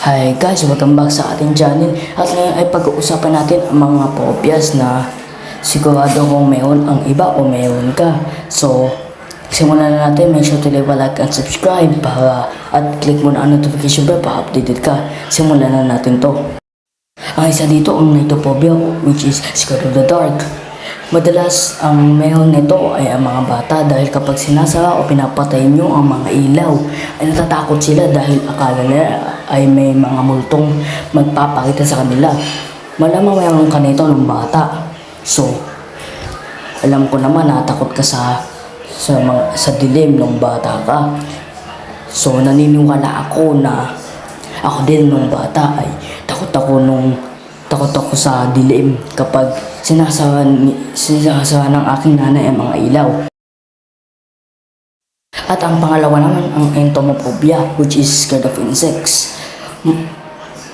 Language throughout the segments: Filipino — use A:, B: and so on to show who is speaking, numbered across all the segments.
A: Hi guys, welcome back sa ating channel. At ngayon ay pag-uusapan natin ang mga phobias na sigurado kung mayroon ang iba o mayroon ka. So, simulan na natin. Make sure to leave a like and subscribe at click mo na ang notification bell para updated ka. Simulan na natin to. Ang isa dito ang nitophobia, which is scared of the dark. Madalas ang meron nito ay ang mga bata dahil kapag sinasara o pinapatay nyo ang mga ilaw ay natatakot sila dahil akala nila ay may mga multong magpapakita sa kanila. Malamang mayroon ka nito ng bata. So, alam ko naman natakot ka sa dilim ng bata ka. So, naniniwala ako na ako din nung bata ay takot ako sa dilim kapag sinasara ng aking nanay ang mga ilaw. At ang pangalawa naman ang entomophobia, which is scared of insects.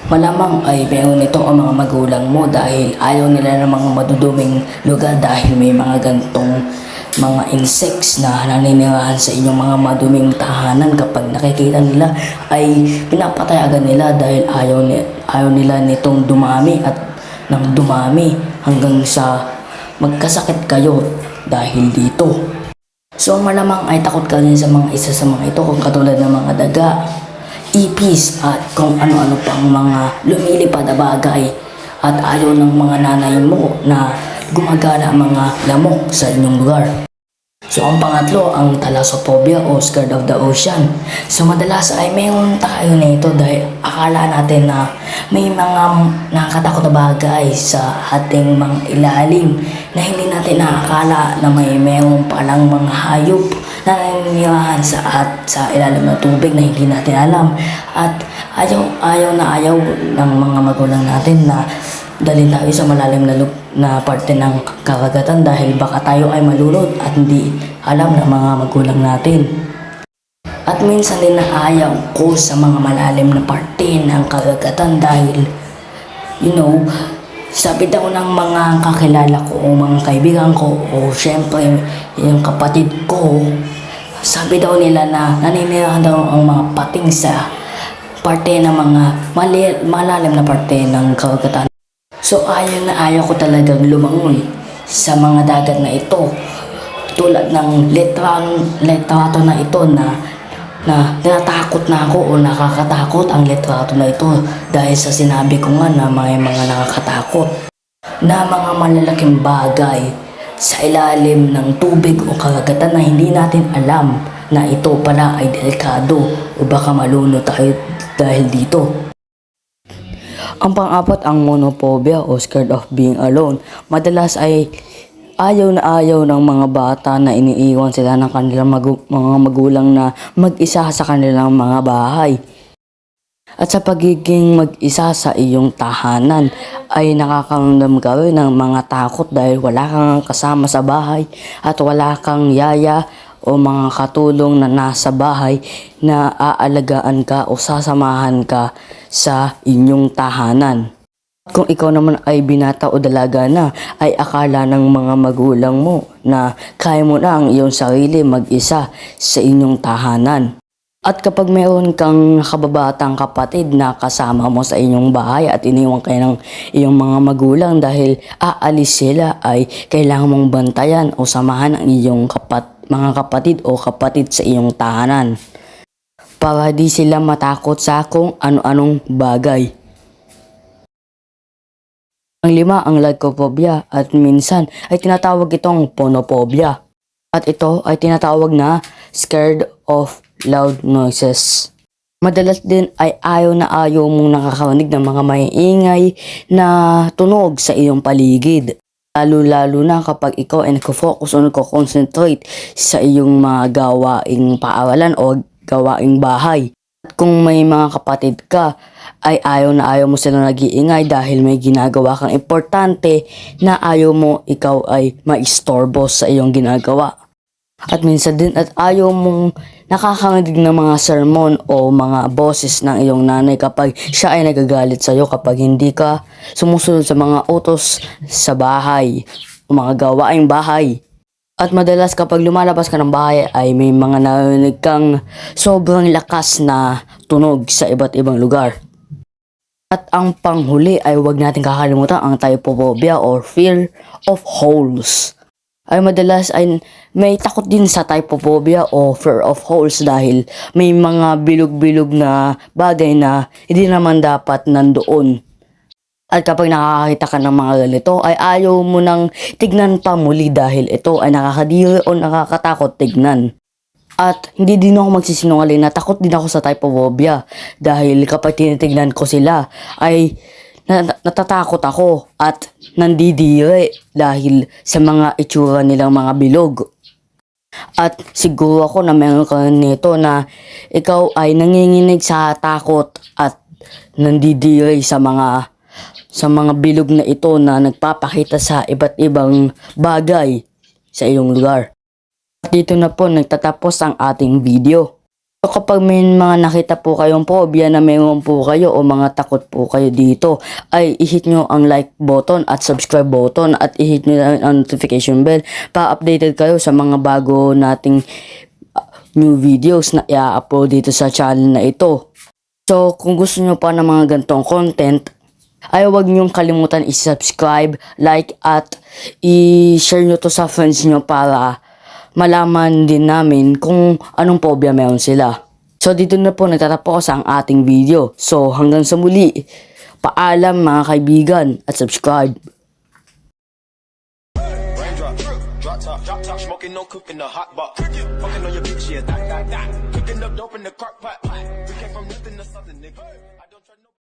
A: Malamang ay meron nito ang mga magulang mo dahil ayaw nila ng mga maduduming lugar dahil may mga gantong mga insects na naninirahan sa inyong mga maduming tahanan. Kapag nakikita nila ay pinapatay agad nila dahil ayaw nila nitong dumami at nang dumami hanggang sa magkasakit kayo dahil dito. So malamang ay takot ka din sa isa sa mga ito kung katulad ng mga daga, ipis at kung ano-ano pang mga lumilipad na bagay at ayaw ng mga nanay mo na gumagala ang mga lamok sa inyong lugar. So ang pangatlo ang thalassophobia o scared of the ocean. So madalas ay mayroon tayo nito dahil akala natin na may mga nakakatakot na bagay sa ating mga ilalim na hindi natin nakakala na may mayroon palang mga hayop na naniniwahan sa ilalim ng tubig na hindi natin alam. At ayaw ng mga magulang natin na dalhin tayo sa malalim na parte ng karagatan dahil baka tayo ay malulod at hindi alam ng mga magulang natin. At minsan din na ayaw ko sa mga malalim na parte ng karagatan dahil sabi daw ng mga kakilala ko o mga kaibigan ko o syempre yung kapatid ko, sabi daw nila na naninirahan daw ang mga pating sa parte ng mga malalim na parte ng karagatan. So ayaw ko talagang lumangoy sa mga dagat na ito. Tulad ng litrato na ito na natatakot na ako o nakakatakot ang litrato na ito dahil sa sinabi ko nga na may mga nakakatakot na mga malalaking bagay sa ilalim ng tubig o karagatan na hindi natin alam na ito pala ay delikado o baka malunod tayo dahil dito. Ang pang-apat ang monophobia o scared of being alone. Madalas ay ayaw ng mga bata na iniiwan sila ng kanilang mga magulang na mag-isa sa kanilang mga bahay. At sa pagiging mag-isa sa iyong tahanan ay nakakaramdam ka rin ng mga takot dahil wala kang kasama sa bahay at wala kang yaya o mga katulong na nasa bahay na aalagaan ka o sasamahan ka sa inyong tahanan. Kung ikaw naman ay binata o dalaga na, ay akala ng mga magulang mo na kaya mo na ang iyong sarili mag-isa sa inyong tahanan. At kapag mayroon kang kababatang kapatid na kasama mo sa inyong bahay at iniwan kayo ng iyong mga magulang dahil aalis sila, ay kailangan mong bantayan o samahan ang iyong mga kapatid o kapatid sa iyong tahanan para di sila matakot sa kung ano-anong bagay. Ang lima ang lycophobia at minsan ay tinatawag itong phonophobia. At ito ay tinatawag na scared of loud noises. Madalas din ay ayaw mong nakakarinig ng mga maiingay na tunog sa iyong paligid. Lalo na kapag ikaw ay nagko-focus o nagko-concentrate sa iyong mga gawaing paaralan o gawaing bahay. At kung may mga kapatid ka, ay ayaw mo sila nag-iingay dahil may ginagawa kang importante na ayaw mo ikaw ay maistorbo sa iyong ginagawa. At minsan din at ayaw mong nakakarinig ng mga sermon o mga boses ng iyong nanay kapag siya ay nagagalit sa iyo kapag hindi ka sumusunod sa mga utos sa bahay o mga gawaing bahay. At madalas kapag lumalabas ka ng bahay ay may mga narinig kang sobrang lakas na tunog sa iba't ibang lugar. At ang panghuli ay huwag natin kakalimutan ang typophobia or fear of holes. Ay madalas ay may takot din sa typophobia o fear of holes dahil may mga bilog-bilog na bagay na hindi naman dapat nandoon. At kapag nakakakita ka ng mga ganito ay ayaw mo nang tignan pa muli dahil ito ay nakakadiri o nakakatakot tignan. At hindi din ako magsisinungaling na takot din ako sa typophobia dahil kapag tinitignan ko sila ay natatakot ako at nandidiri dahil sa mga itsura nilang mga bilog. At siguro ako na meron ka nito na ikaw ay nanginginig sa takot at nandidiri sa mga bilog na ito na nagpapakita sa iba't ibang bagay sa iyong lugar. At dito na po nagtatapos ang ating video. So kapag may mga nakita po kayong phobia na mayroon po kayo o mga takot po kayo dito, ay i-hit nyo ang like button at subscribe button at i-hit nyo ang notification bell para updated kayo sa mga bago nating new videos na i-upload dito sa channel na ito. So kung gusto nyo pa ng mga ganitong content, ay huwag niyong kalimutan i-subscribe, like at i-share nyo to sa friends nyo para malaman din namin kung anong phobia meron sila. So dito na po nagtatapos ang ating video. So hanggang sa muli, paalam mga kaibigan at subscribe.
B: Drop top, smoking, no cooking, the hot pot. Fucking on your bitch, yeah, that. Cooking up dope in the crock pot. We came from nothing to something, nigga.